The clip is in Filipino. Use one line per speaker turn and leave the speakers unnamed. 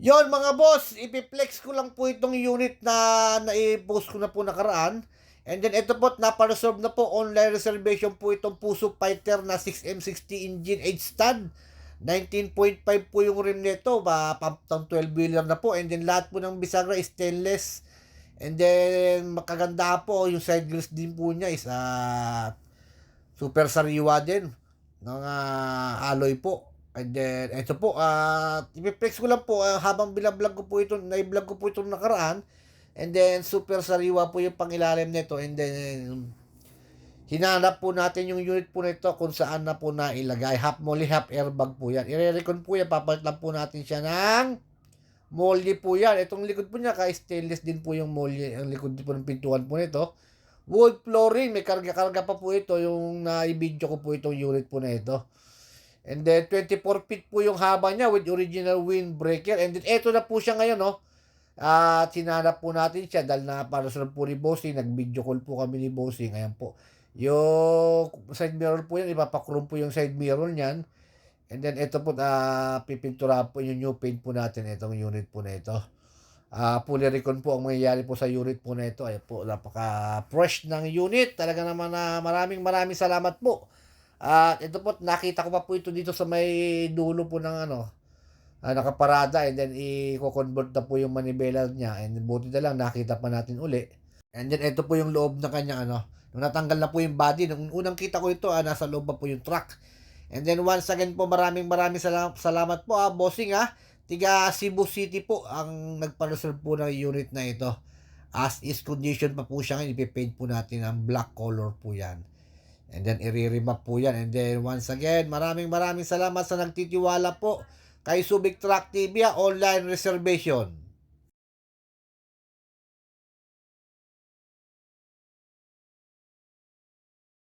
Yon mga boss, ipiplex ko lang po itong unit na nai-post ko na po nakaraan. And then ito po, napa-reserve na po, online reservation po itong Puso Fighter na 6M60 engine H-stand. 19.5 po yung rim nito, pump 12-wheeler na po. And then lahat po ng bisagra is stainless. And then makaganda po, yung side grills din po niya is super sariwa din ng alloy po. And then, ito po, i-flex ko lang po habang binablog ko po ito, na-vlog ko po itong nakaraan. And then, super sariwa po yung pangilalim nito. And then, hinanap po natin yung unit po nito kung saan na po nailagay. Half molly, half airbag po yan. I-recon po yan, papalit lang po natin siya ng molly po yan. Itong likod po niya, ka-stainless din po yung molly. Ang likod po ng pintuan po nito. Wood flooring, may karga-karga pa po ito. Yung na-video ko po itong unit po na ito. And then, 24 feet po yung haba niya with original windbreaker. And then, eto na po siya ngayon, no? At sinanap po natin siya dahil napareserve po ni Bossing. Nag-video call po kami ni Bossing. Ayan po. Yung side mirror po yan, ipapakroom po yung side mirror niyan. And then, ito po, pipintura po yung new paint po natin. Itong unit po na ito. Fully recon po ang mangyayari po sa unit po na ito. Ayan po, napaka-fresh ng unit. Talaga naman na maraming salamat po. At ito po, nakita ko pa po ito dito sa may dulo po ng nakaparada, and then i-convert na po yung manibela niya, and buti na lang nakita pa natin uli. And then ito po yung loob ng kanyang nung natanggal na po yung body, nung unang kita ko ito, nasa loob pa po yung truck. And then once again po, maraming salamat po bossing tiga Cebu City po ang nagpa-reserve po ng unit na ito. As is condition pa po siya ngayon, ipipaint po natin ang black color po yan. And then, i-remap po yan. And then, once again, maraming salamat sa nagtitiwala po kay Subic Truck TV, online reservation.